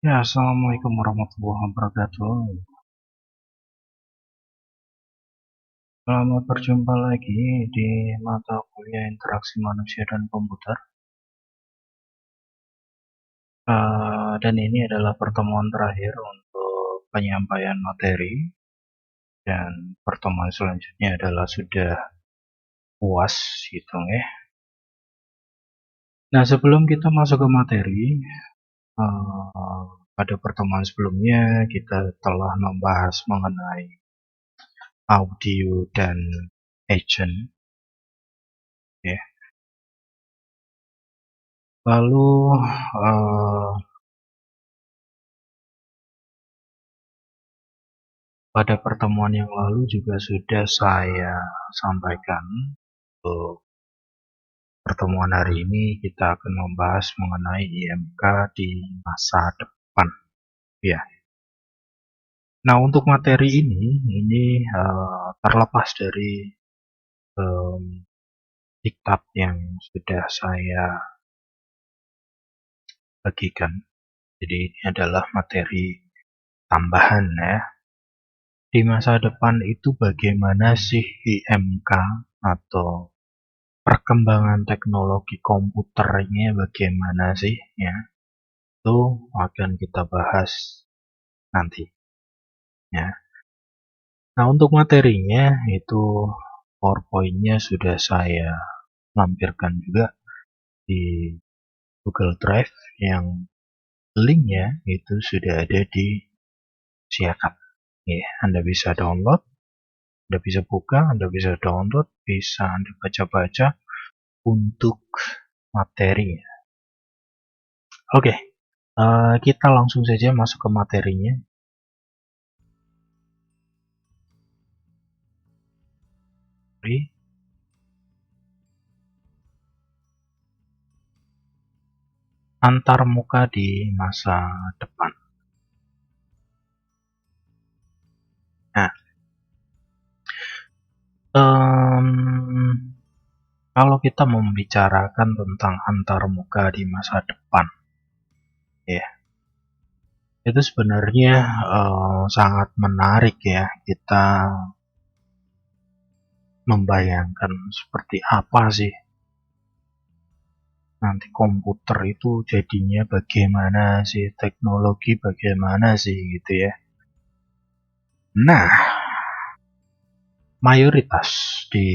Ya, assalamualaikum warahmatullahi wabarakatuh. Selamat berjumpa lagi di mata kuliah interaksi manusia dan komputer. Dan ini adalah pertemuan terakhir untuk penyampaian materi. Dan pertemuan selanjutnya adalah sudah UAS, hitung ya. Nah, sebelum kita masuk ke materi, pada pertemuan sebelumnya kita telah membahas mengenai audio dan agent, ya. Lalu pada pertemuan yang lalu juga sudah saya sampaikan, untuk pertemuan hari ini kita akan membahas mengenai IMK di masa depan, ya. Nah, untuk materi ini terlepas dari diktat yang sudah saya bagikan. Jadi ini adalah materi tambahan ya. Di masa depan itu bagaimana sih IMK atau perkembangan teknologi komputernya bagaimana sih ya, itu akan kita bahas nanti ya. Nah, untuk materinya itu PowerPoint-nya sudah saya lampirkan juga di Google Drive, yang linknya itu sudah ada di siakat ya. Anda bisa download, Anda bisa buka, Anda bisa download, bisa Anda baca-baca untuk materinya. Oke, kita langsung saja masuk ke materinya. Antarmuka di masa depan. Nah, kalau kita membicarakan tentang antarmuka di masa depan, ya, itu sebenarnya sangat menarik ya, kita membayangkan seperti apa sih nanti komputer itu jadinya, bagaimana sih teknologi, bagaimana sih gitu ya. Nah, mayoritas di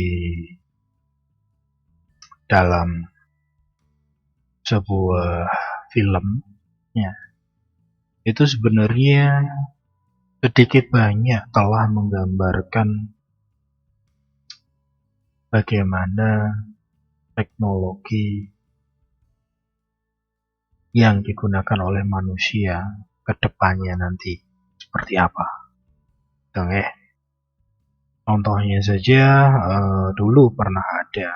dalam sebuah film ya, itu sebenarnya sedikit banyak telah menggambarkan bagaimana teknologi yang digunakan oleh manusia ke depannya nanti seperti apa. Contohnya saja, dulu pernah ada,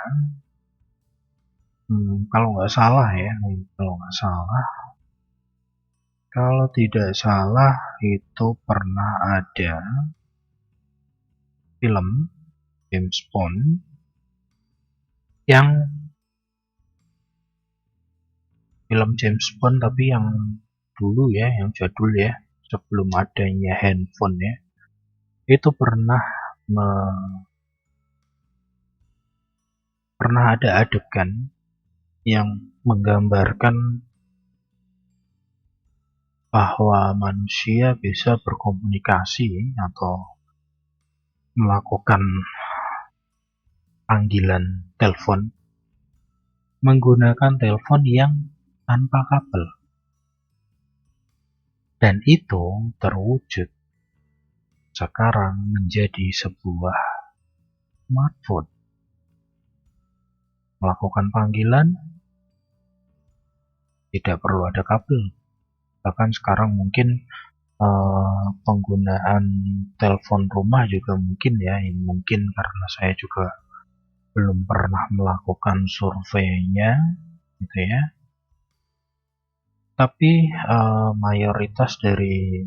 kalau tidak salah itu pernah ada film James Bond tapi yang dulu ya, yang jadul ya, sebelum adanya handphone ya, itu pernah ada adegan yang menggambarkan bahwa manusia bisa berkomunikasi atau melakukan panggilan telepon menggunakan telepon yang tanpa kabel, dan itu terwujud sekarang menjadi sebuah smartphone. Melakukan panggilan tidak perlu ada kabel. Bahkan sekarang mungkin penggunaan telepon rumah juga mungkin ya, ini mungkin karena saya juga belum pernah melakukan surveinya gitu ya. Tapi mayoritas dari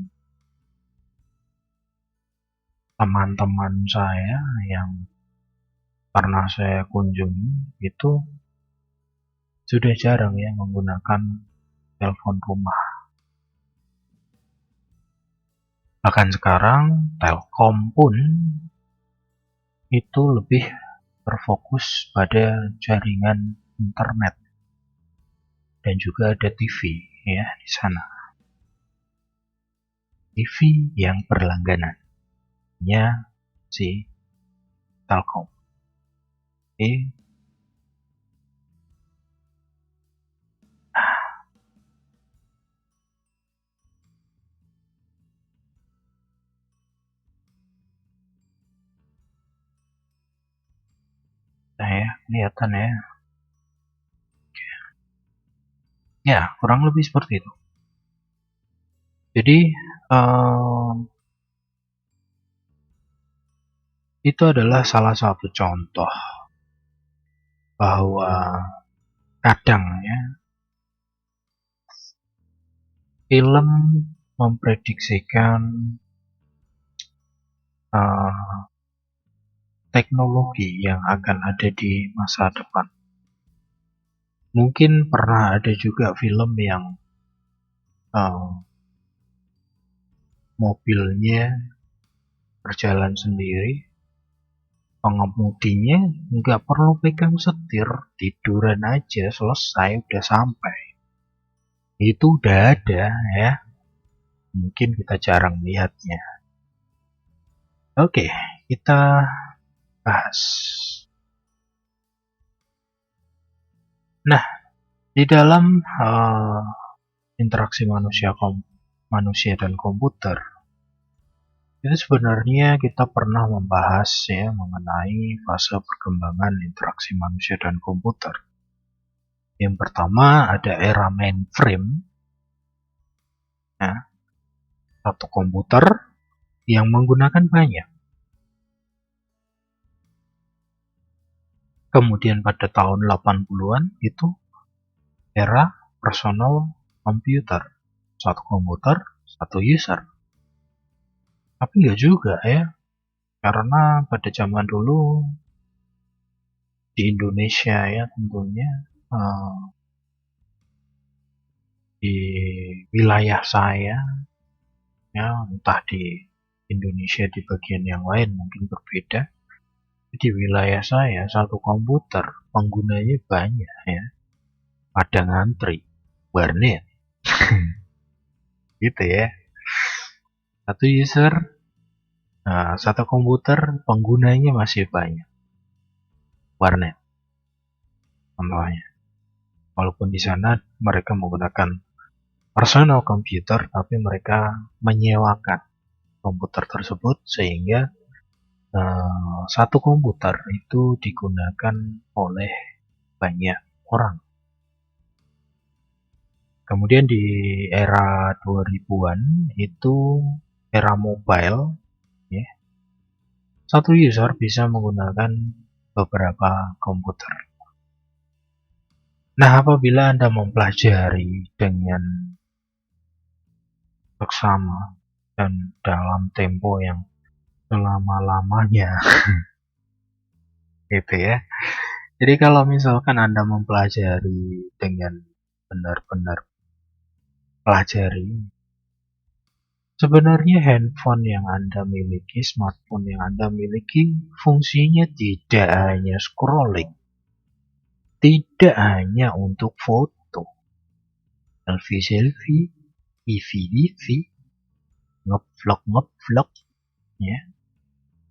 teman-teman saya yang pernah saya kunjungi itu sudah jarang ya menggunakan telepon rumah. Bahkan sekarang Telkom pun itu lebih berfokus pada jaringan internet dan juga ada TV ya di sana. TV yang berlangganan si Telkom. Nah ya, kelihatan ya. Ya, kurang lebih seperti itu. Jadi, itu adalah salah satu contoh bahwa kadang ya, film memprediksikan teknologi yang akan ada di masa depan. Mungkin pernah ada juga film yang mobilnya berjalan sendiri, pengemudinya nggak perlu pegang setir, tiduran aja selesai udah sampai. Itu udah ada ya, mungkin kita jarang lihatnya. Oke, kita bahas. Nah, di dalam interaksi manusia dan komputer, itu sebenarnya kita pernah membahas ya mengenai fase perkembangan interaksi manusia dan komputer. Yang pertama ada era mainframe, ya, satu komputer yang menggunakan banyak. Kemudian pada tahun 80-an itu era personal computer, satu komputer, satu user. Tapi nggak juga ya, karena pada zaman dulu di Indonesia ya tentunya di wilayah saya ya, entah di Indonesia di bagian yang lain mungkin berbeda. Di wilayah saya satu komputer penggunanya banyak ya, pada ngantri warnet gitu ya. Satu user, satu komputer penggunanya masih banyak, warnet contohnya. Walaupun di sana mereka menggunakan personal computer, tapi mereka menyewakan komputer tersebut sehingga satu komputer itu digunakan oleh banyak orang. Kemudian di era 2000-an itu era mobile ya. Satu user bisa menggunakan beberapa komputer. Nah, apabila Anda mempelajari dengan seksama dan dalam tempo yang selama-lamanya gitu ya. Jadi kalau misalkan Anda mempelajari dengan benar-benar pelajari, sebenarnya handphone yang Anda miliki, smartphone yang Anda miliki, fungsinya tidak hanya scrolling, tidak hanya untuk foto, selfie, EV, ngevlog, ya.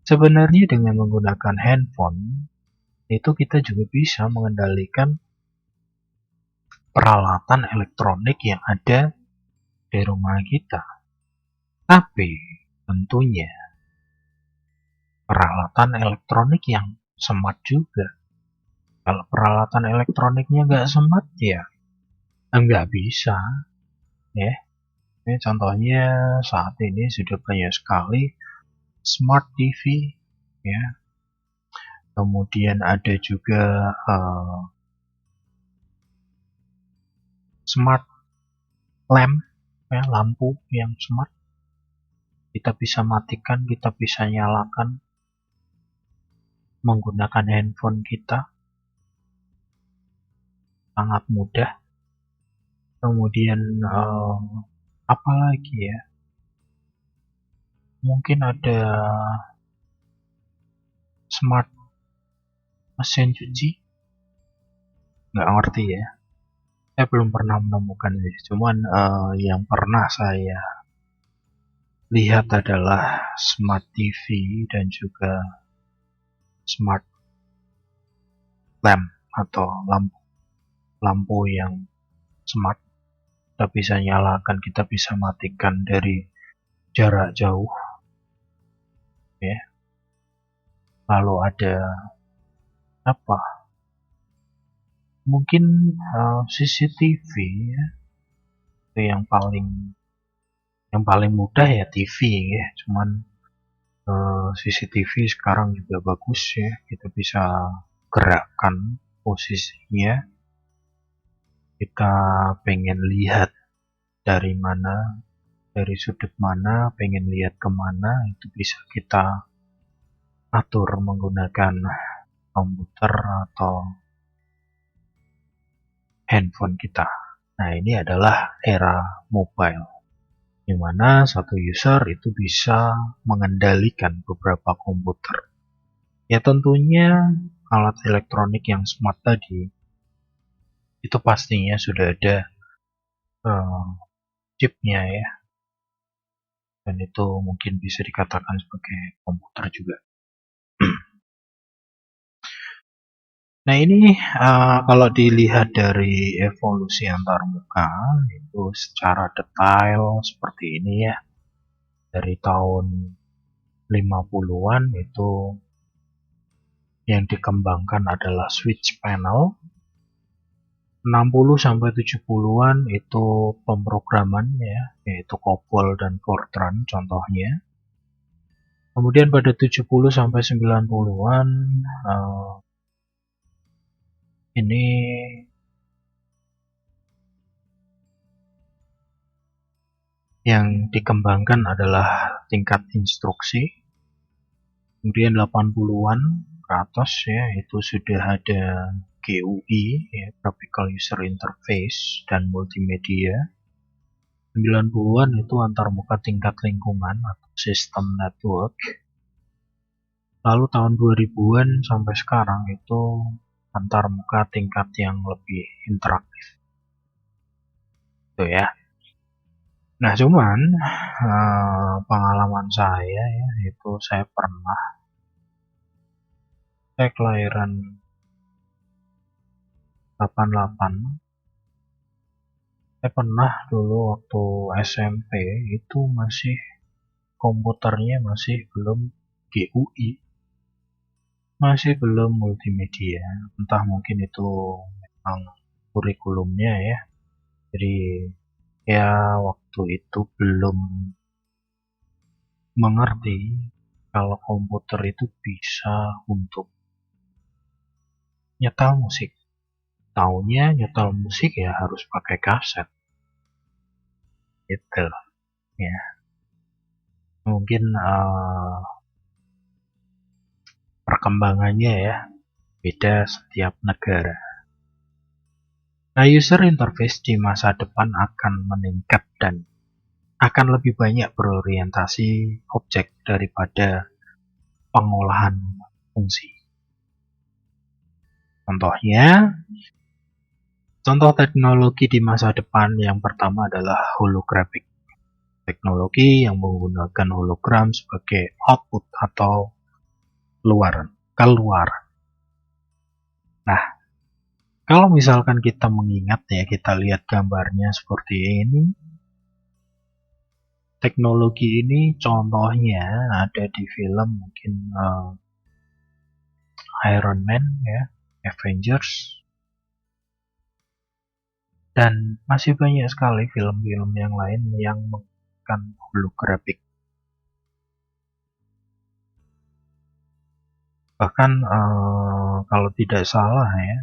Sebenarnya dengan menggunakan handphone, itu kita juga bisa mengendalikan peralatan elektronik yang ada di rumah kita. Tapi tentunya peralatan elektronik yang smart juga. Kalau peralatan elektroniknya nggak smart ya nggak bisa ya. Ini contohnya saat ini sudah banyak sekali smart TV ya. Kemudian ada juga smart lamp ya, lampu yang smart. Kita bisa matikan, kita bisa nyalakan menggunakan handphone kita. Sangat mudah. Kemudian apalagi ya? mungkin ada smart mesin cuci, nggak ngerti ya. Saya belum pernah menemukan sih. Cuman yang pernah saya lihat adalah smart TV dan juga smart lamp atau lampu yang smart. Kita bisa nyalakan, kita bisa matikan dari jarak jauh, ya. Lalu ada apa? Mungkin CCTV, ya. Itu yang paling mudah ya TV, ya. Cuman CCTV sekarang juga bagus ya. Kita bisa gerakkan posisinya. Kita pengen lihat dari mana, dari sudut mana, pengen lihat kemana, itu bisa kita atur menggunakan komputer atau handphone kita. Nah, ini adalah era mobile, di mana satu user itu bisa mengendalikan beberapa komputer. Ya tentunya alat elektronik yang smart tadi, itu pastinya sudah ada chipnya ya, dan itu mungkin bisa dikatakan sebagai komputer juga. Nah ini kalau dilihat dari evolusi antarmuka itu secara detail seperti ini ya, dari tahun 50-an itu yang dikembangkan adalah switch panel, 60 sampai 70-an itu pemrograman ya, yaitu COBOL dan Fortran contohnya. Kemudian pada 70 sampai 90-an ini yang dikembangkan adalah tingkat instruksi. Kemudian 80-an ke atas ya, itu sudah ada GUI ya, Graphical User Interface dan multimedia. 90-an itu antarmuka tingkat lingkungan atau sistem network. Lalu tahun 2000-an sampai sekarang itu antarmuka tingkat yang lebih interaktif. Itu ya. Nah, cuman pengalaman saya ya, itu saya kelahiran 88. Saya pernah dulu waktu SMP itu masih komputernya masih belum GUI, masih belum multimedia. Entah mungkin itu memang kurikulumnya ya. Jadi ya waktu itu belum mengerti kalau komputer itu bisa untuk nyetel musik. Taunya nyetel musik ya harus pakai kaset. Gitu ya. Mungkin perkembangannya ya beda setiap negara. Nah, user interface di masa depan akan meningkat dan akan lebih banyak berorientasi objek daripada pengolahan fungsi. Contoh teknologi di masa depan yang pertama adalah holographic. Teknologi yang menggunakan hologram sebagai output atau keluaran. Nah, kalau misalkan kita mengingat ya, kita lihat gambarnya seperti ini. Teknologi ini contohnya ada di film mungkin Iron Man ya, Avengers, dan masih banyak sekali film-film yang lain yang menggunakan holographic. Bahkan kalau tidak salah ya,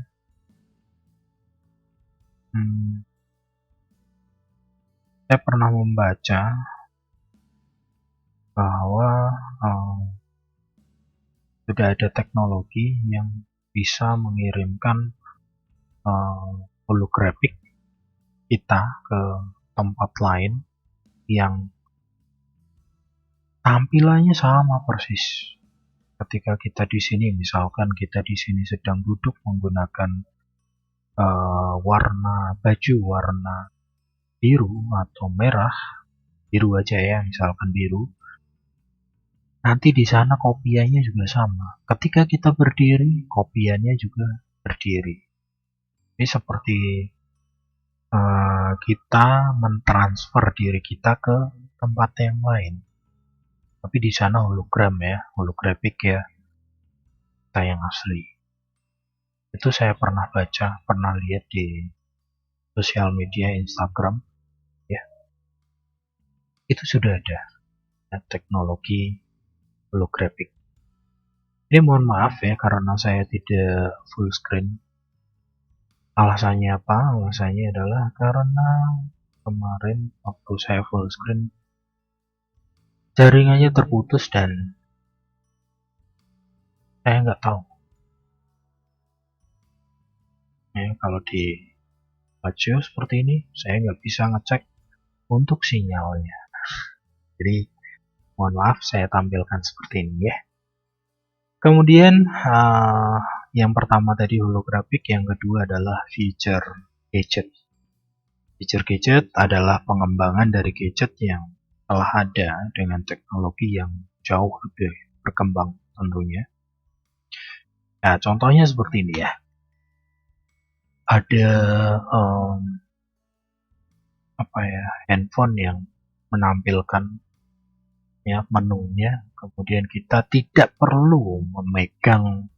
saya pernah membaca bahwa sudah ada teknologi yang bisa mengirimkan holographic kita ke tempat lain yang tampilannya sama persis. Ketika kita di sini, misalkan kita di sini sedang duduk menggunakan warna baju warna biru atau merah, biru aja ya, misalkan biru. Nanti di sana kopiannya juga sama. Ketika kita berdiri, kopiannya juga berdiri. Ini seperti kita mentransfer diri kita ke tempat yang lain. Tapi di sana hologram ya, holographic ya, kita yang asli. Itu saya pernah baca, pernah lihat di sosial media Instagram, ya. Itu sudah ada ya, teknologi holographic. Ini mohon maaf ya karena saya tidak full screen. Alasannya apa? Alasannya adalah karena kemarin waktu saya full screen jaringannya terputus dan saya nggak tahu ya, kalau di Lazio seperti ini saya nggak bisa ngecek untuk sinyalnya. Jadi mohon maaf saya tampilkan seperti ini ya. Kemudian yang pertama tadi holographic, yang kedua adalah feature gadget. Feature gadget adalah pengembangan dari gadget yang telah ada dengan teknologi yang jauh lebih berkembang tentunya. Nah, contohnya seperti ini ya. Ada handphone yang menampilkan ya menunya, kemudian kita tidak perlu memegang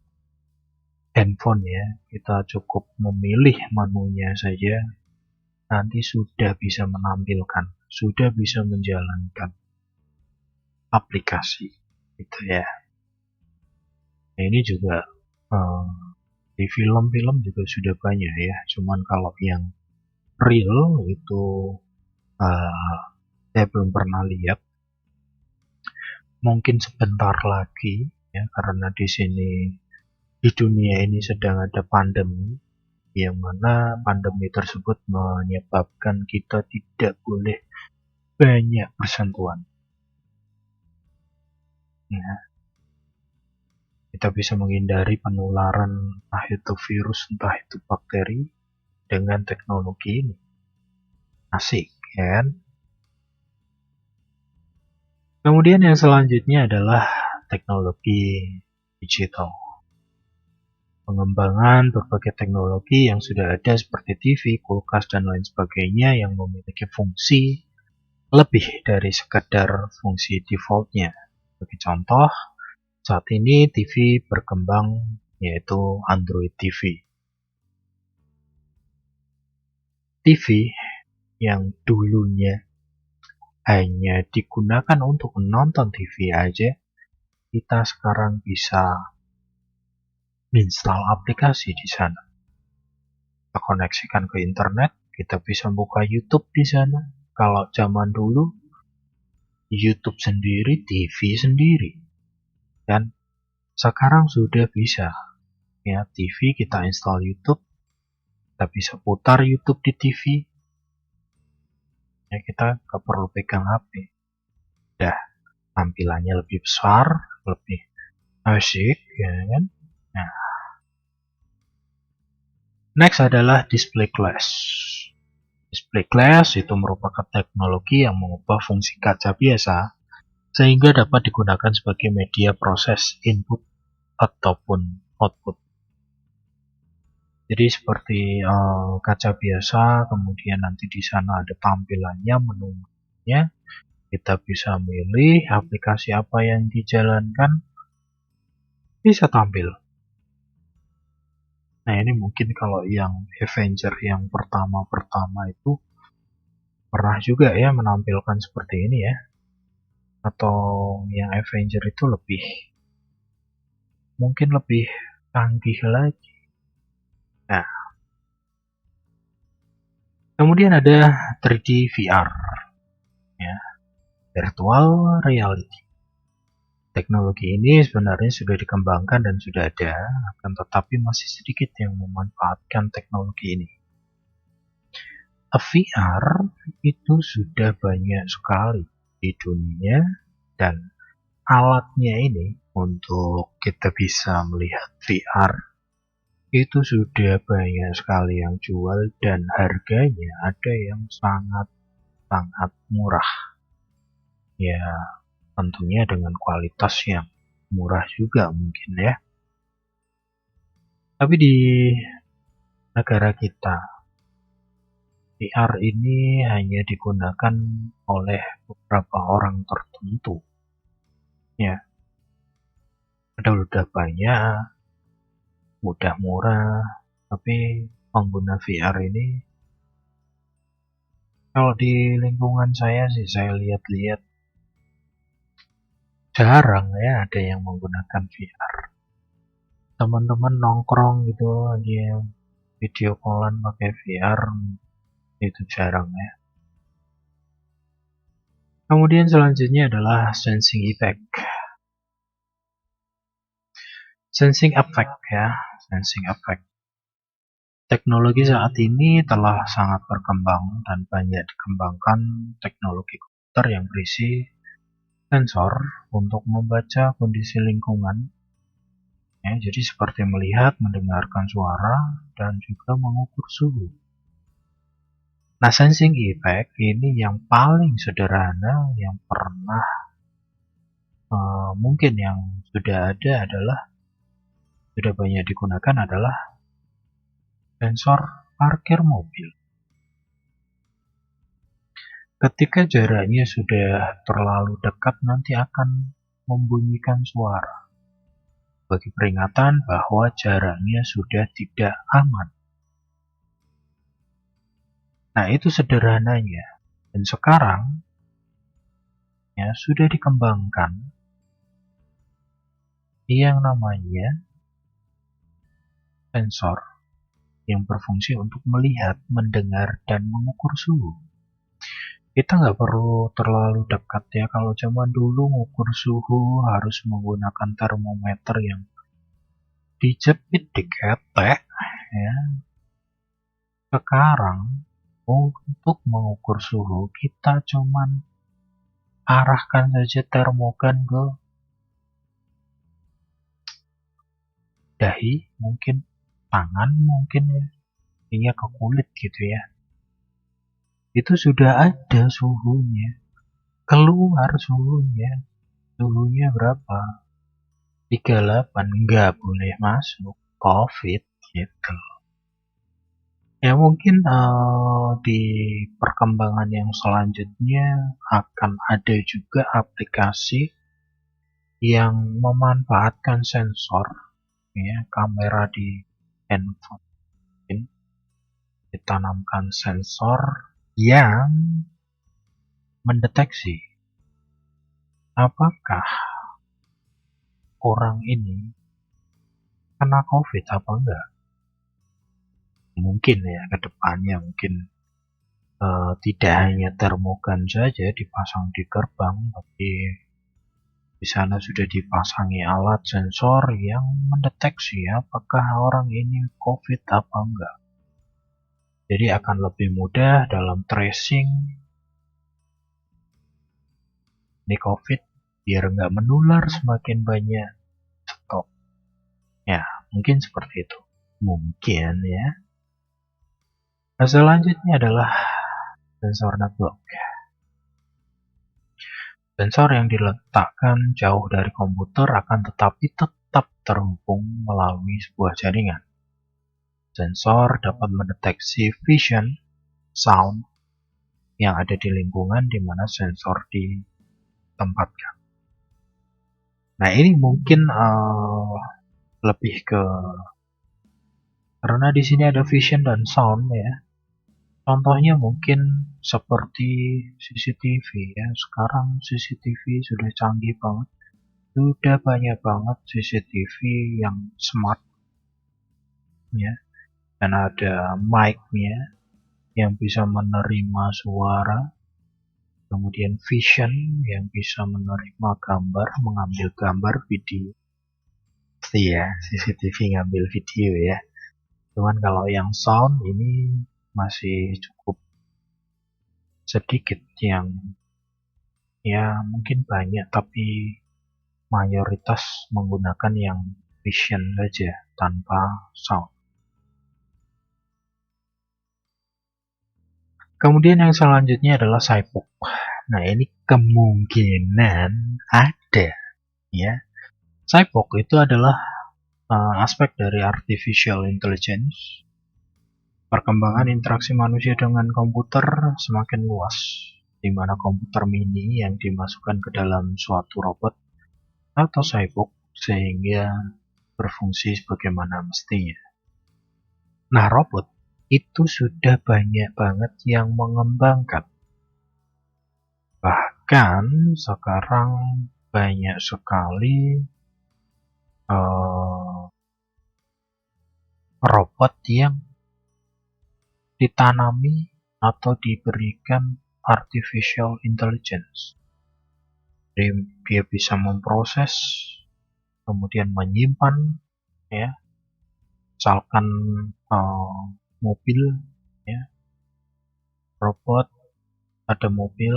handphone ya, kita cukup memilih menunya saja, nanti sudah bisa menampilkan, sudah bisa menjalankan aplikasi gitu ya. Nah, ini juga di film-film juga sudah banyak ya, cuman kalau yang real itu saya belum pernah lihat. Mungkin sebentar lagi ya, karena di sini di dunia ini sedang ada pandemi, yang mana pandemi tersebut menyebabkan kita tidak boleh banyak bersentuhan. Ya, kita bisa menghindari penularan entah itu virus, entah itu bakteri dengan teknologi ini. Asik, kan? Kemudian yang selanjutnya adalah teknologi digital. Pengembangan berbagai teknologi yang sudah ada seperti TV, kulkas, dan lain sebagainya yang memiliki fungsi lebih dari sekedar fungsi defaultnya. Sebagai contoh, saat ini TV berkembang yaitu Android TV. TV yang dulunya hanya digunakan untuk menonton TV aja, kita sekarang bisa install aplikasi di sana. Kita koneksikan ke internet, kita bisa buka YouTube di sana. Kalau zaman dulu, YouTube sendiri, TV sendiri. Dan sekarang sudah bisa. Ya, TV kita install YouTube, kita bisa putar YouTube di TV. Ya, kita nggak perlu pegang HP. Dah, tampilannya lebih besar, lebih asik, ya kan? Nah, next adalah display glass. Display glass itu merupakan teknologi yang mengubah fungsi kaca biasa sehingga dapat digunakan sebagai media proses input ataupun output. Jadi seperti kaca biasa, kemudian nanti di sana ada tampilannya, menunya, kita bisa milih aplikasi apa yang dijalankan, bisa tampil. Nah, ini mungkin kalau yang Avenger yang pertama itu pernah juga ya menampilkan seperti ini ya. Atau yang Avenger itu mungkin lebih canggih lagi. Nah, kemudian ada 3D VR ya, virtual reality. Teknologi ini sebenarnya sudah dikembangkan dan sudah ada, akan tetapi masih sedikit yang memanfaatkan teknologi ini. VR itu sudah banyak sekali di dunia dan alatnya ini untuk kita bisa melihat VR itu sudah banyak sekali yang jual dan harganya ada yang sangat murah. Ya, tentunya dengan kualitas yang murah juga mungkin ya. Tapi di negara kita, VR ini hanya digunakan oleh beberapa orang tertentu. Ya, udah banyak, udah murah, tapi pengguna VR ini kalau di lingkungan saya sih saya lihat-lihat jarang ya ada yang menggunakan VR. Teman-teman nongkrong gitu aja video callan pakai VR itu jarang ya. Kemudian selanjutnya adalah sensing effect. Sensing effect ya, sensing effect. Teknologi saat ini telah sangat berkembang dan banyak dikembangkan teknologi komputer yang berisi sensor untuk membaca kondisi lingkungan. Ya, jadi seperti melihat, mendengarkan suara, dan juga mengukur suhu. Nah, sensing effect ini yang paling sederhana yang pernah mungkin yang sudah ada adalah sudah banyak digunakan adalah sensor parkir mobil. Ketika jaraknya sudah terlalu dekat nanti akan membunyikan suara bagi peringatan bahwa jaraknya sudah tidak aman. Nah, itu sederhananya. Dan sekarang ya sudah dikembangkan yang namanya sensor yang berfungsi untuk melihat, mendengar, dan mengukur suhu. Kita nggak perlu terlalu dekat ya. Kalau zaman dulu mengukur suhu harus menggunakan termometer yang dijepit di ketek ya. Sekarang untuk mengukur suhu kita cuman arahkan saja termogan ke dahi, mungkin tangan, mungkin ya, hingga ke kulit gitu ya. Itu sudah ada suhunya, keluar suhunya. Suhunya berapa? 38, nggak boleh masuk COVID gitu. Ya mungkin di perkembangan yang selanjutnya akan ada juga aplikasi yang memanfaatkan sensor ya, kamera di handphone ditanamkan sensor yang mendeteksi apakah orang ini kena COVID apa enggak. Mungkin ya ke depannya mungkin tidak hanya termogan saja dipasang di gerbang, tapi di sana sudah dipasangi alat sensor yang mendeteksi apakah orang ini COVID apa enggak. Jadi akan lebih mudah dalam tracing ini COVID biar nggak menular semakin banyak stok. Ya, mungkin seperti itu. Mungkin ya. Nah, selanjutnya adalah sensor network. Sensor yang diletakkan jauh dari komputer akan tetapi tetap terhubung melalui sebuah jaringan. Sensor dapat mendeteksi vision, sound yang ada di lingkungan di mana sensor ditempatkan. Nah, ini mungkin lebih ke karena di sini ada vision dan sound ya. Contohnya mungkin seperti CCTV ya. Sekarang CCTV sudah canggih banget. Sudah banyak banget CCTV yang smart ya. Dan ada mic-nya yang bisa menerima suara. Kemudian vision yang bisa menerima gambar, mengambil gambar video. Iya, CCTV ngambil video ya. Cuman kalau yang sound ini masih cukup sedikit yang ya mungkin banyak tapi mayoritas menggunakan yang vision saja tanpa sound. Kemudian yang selanjutnya adalah cyborg. Nah, ini kemungkinan ada, ya. Cyborg itu adalah aspek dari artificial intelligence. Perkembangan interaksi manusia dengan komputer semakin luas, di mana komputer mini yang dimasukkan ke dalam suatu robot atau cyborg sehingga berfungsi sebagaimana mestinya. Nah, robot itu sudah banyak banget yang mengembangkan. Bahkan sekarang banyak sekali robot yang ditanami atau diberikan artificial intelligence. Jadi dia bisa memproses, kemudian menyimpan, ya, misalkan mobil, ya, robot ada mobil,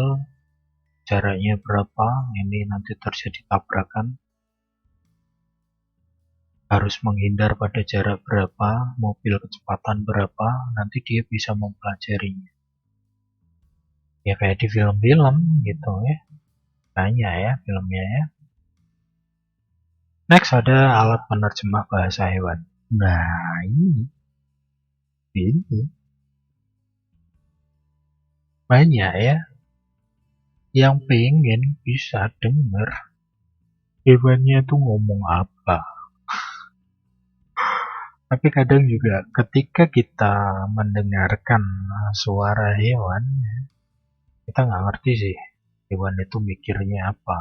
jaraknya berapa, ini nanti terjadi tabrakan, harus menghindar pada jarak berapa, mobil kecepatan berapa, nanti dia bisa mempelajarinya. Ya kayak di film-film gitu ya, banyak ya filmnya ya. Next ada alat penerjemah bahasa hewan. Nah ini banyak ya yang pengen bisa dengar hewannya tuh ngomong apa. Tapi kadang juga ketika kita mendengarkan suara hewan, kita nggak ngerti sih hewan itu mikirnya apa.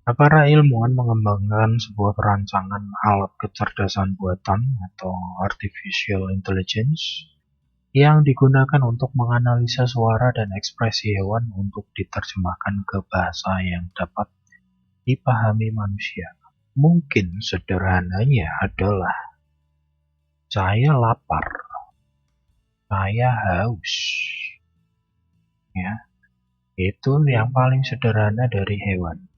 Para ilmuwan mengembangkan sebuah rancangan alat kecerdasan buatan atau artificial intelligence yang digunakan untuk menganalisa suara dan ekspresi hewan untuk diterjemahkan ke bahasa yang dapat dipahami manusia. Mungkin sederhananya adalah saya lapar, saya haus, ya, itu yang paling sederhana dari hewan.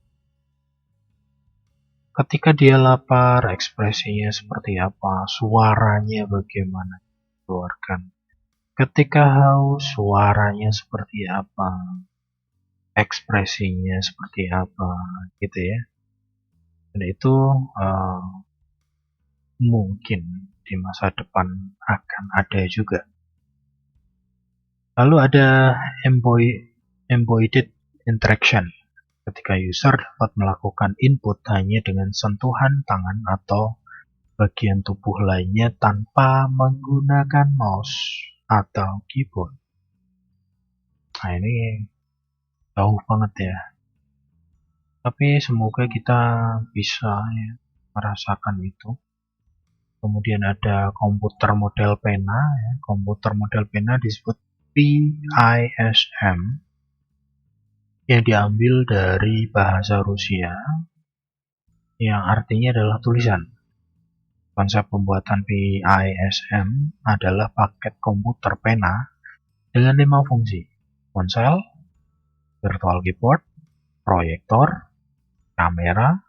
Ketika dia lapar, ekspresinya seperti apa, suaranya bagaimana dikeluarkan. Ketika haus, suaranya seperti apa, ekspresinya seperti apa, gitu ya. Dan itu mungkin di masa depan akan ada juga. Lalu ada embodied interaction. Ketika user dapat melakukan input hanya dengan sentuhan tangan atau bagian tubuh lainnya tanpa menggunakan mouse atau keyboard. Nah ini jauh banget ya. Tapi semoga kita bisa ya, merasakan itu. Kemudian ada komputer model pena. Ya. Komputer model pena disebut PISM. Yang diambil dari bahasa Rusia yang artinya adalah tulisan. Konsep pembuatan PISM adalah paket komputer pena dengan 5 fungsi: ponsel, virtual keyboard, proyektor, kamera,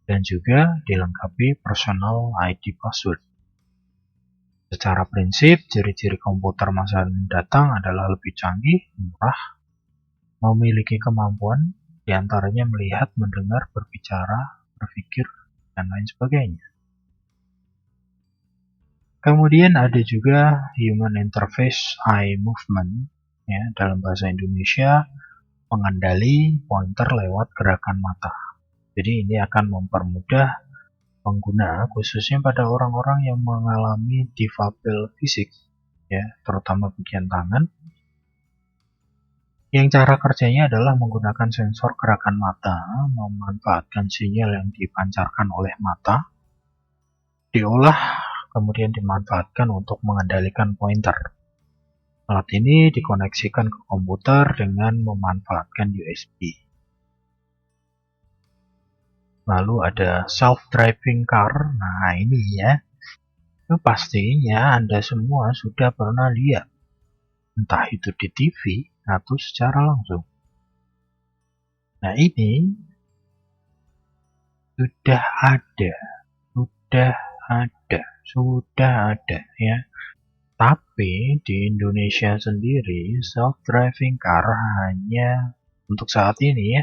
dan juga dilengkapi personal ID password. Secara prinsip, ciri-ciri komputer masa datang adalah lebih canggih, murah, memiliki kemampuan diantaranya melihat, mendengar, berbicara, berpikir, dan lain sebagainya. Kemudian ada juga Human Interface Eye Movement, ya, dalam bahasa Indonesia, pengendali pointer lewat gerakan mata. Jadi ini akan mempermudah pengguna, khususnya pada orang-orang yang mengalami difabel fisik, ya, terutama bagian tangan, yang cara kerjanya adalah menggunakan sensor gerakan mata, memanfaatkan sinyal yang dipancarkan oleh mata, diolah, kemudian dimanfaatkan untuk mengendalikan pointer. Alat ini dikoneksikan ke komputer dengan memanfaatkan USB. Lalu ada self-driving car. Nah ini ya, itu pastinya Anda semua sudah pernah lihat, entah itu di TV atau secara langsung. Nah ini sudah ada, sudah sudah ada ya. Tapi di Indonesia sendiri self-driving car hanya untuk saat ini ya,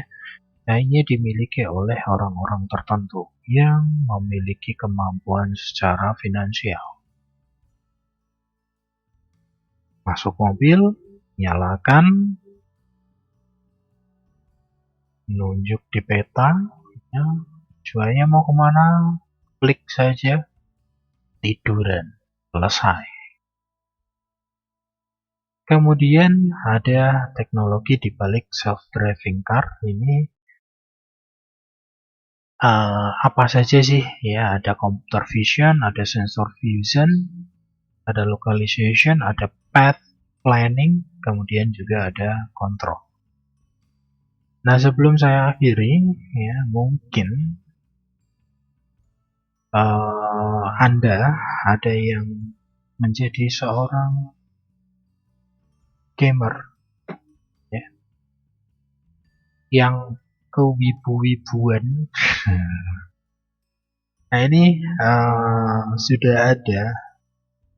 hanya dimiliki oleh orang-orang tertentu yang memiliki kemampuan secara finansial. Masuk mobil, nyalakan, menunjuk di peta, ya, tujuannya mau kemana, klik saja, tiduran, selesai. Kemudian ada teknologi di balik self-driving car ini. Apa saja sih? Ya, ada computer vision, ada sensor fusion, ada localization, ada path planning, kemudian juga ada control. Nah, sebelum saya akhiri, ya mungkin Anda ada yang menjadi seorang gamer, ya, yang kewibu-wibuan. Nah, ini sudah ada,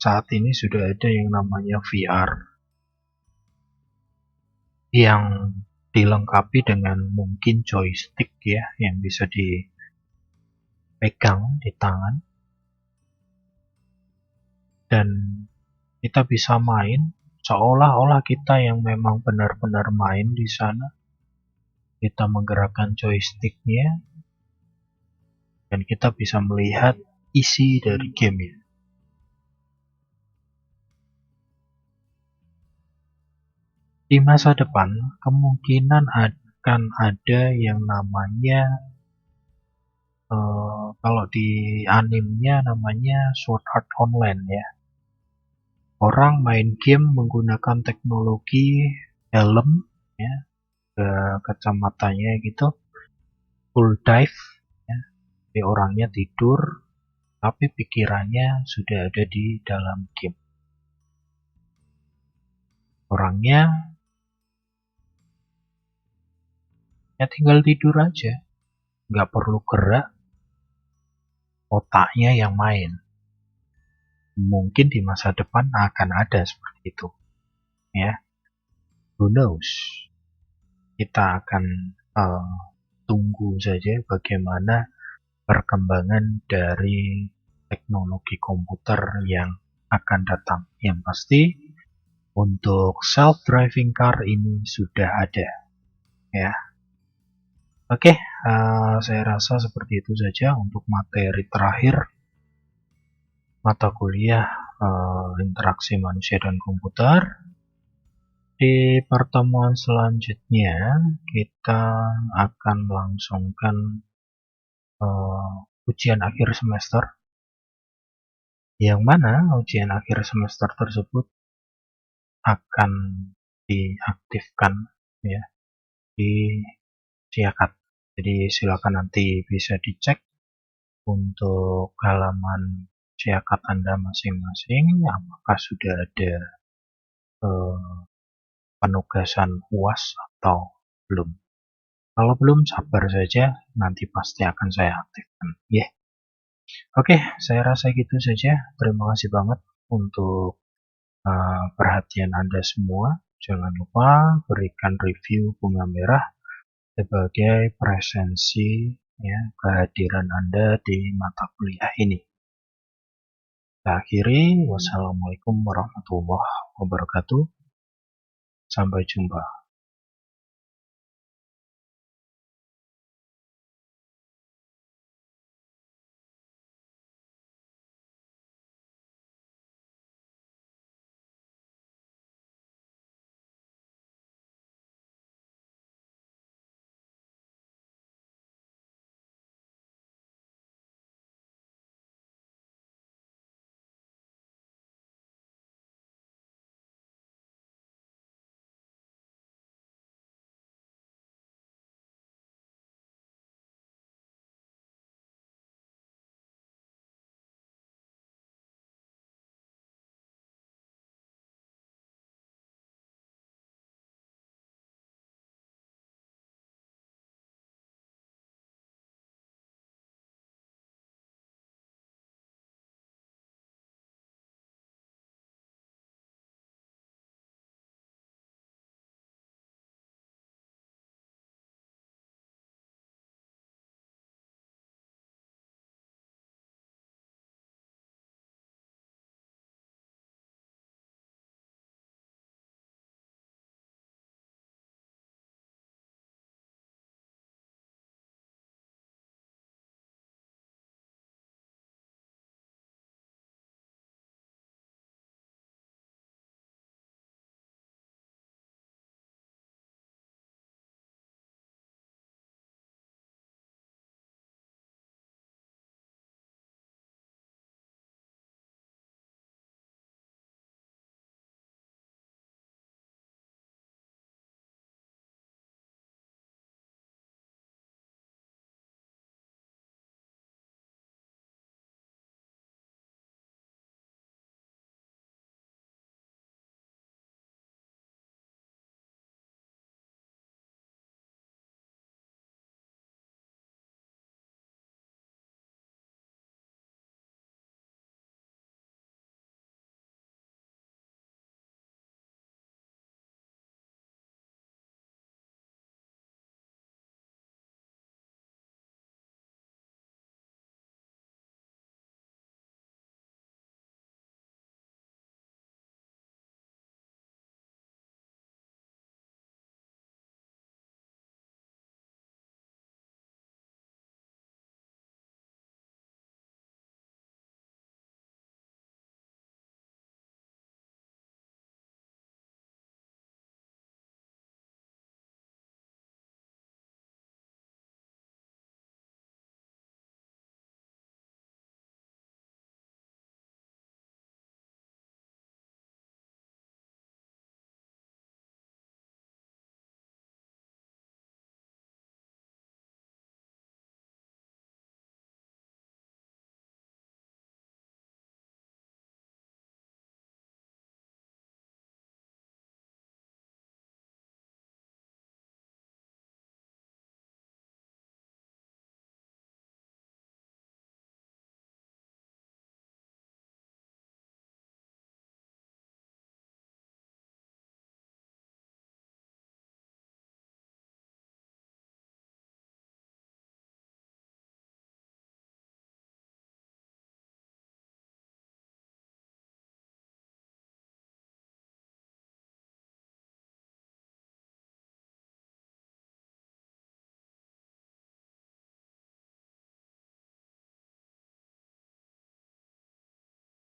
saat ini sudah ada yang namanya VR, yang dilengkapi dengan mungkin joystick ya, yang bisa dipegang di tangan, dan kita bisa main seolah-olah kita yang memang benar-benar main di sana. Kita menggerakkan joysticknya dan kita bisa melihat isi dari game. Di masa depan kemungkinan akan ada yang namanya kalau di animenya namanya Sword Art Online ya. Orang main game menggunakan teknologi helm ya, kacamatanya gitu, full dive ya. Jadi orangnya tidur tapi pikirannya sudah ada di dalam game. Orangnya ya tinggal tidur aja, nggak perlu gerak, otaknya yang main. Mungkin di masa depan akan ada seperti itu ya, who knows. Kita akan tunggu saja bagaimana perkembangan dari teknologi komputer yang akan datang. Yang pasti untuk self-driving car ini sudah ada ya. Oke, saya rasa seperti itu saja untuk materi terakhir mata kuliah interaksi manusia dan komputer. Di pertemuan selanjutnya kita akan melangsungkan ujian akhir semester, yang mana ujian akhir semester tersebut akan diaktifkan ya di Siakat. Jadi silakan nanti bisa dicek untuk halaman Siakat Anda masing-masing apakah sudah ada penugasan UAS atau belum. Kalau belum, sabar saja, nanti pasti akan saya aktifkan. Ya. Oke, saya rasa gitu saja. Terima kasih banget untuk perhatian Anda semua. Jangan lupa berikan review Bunga Merah sebagai presensi ya, kehadiran Anda di mata kuliah ini. Kita akhiri, wassalamualaikum warahmatullahi wabarakatuh. Sampai jumpa.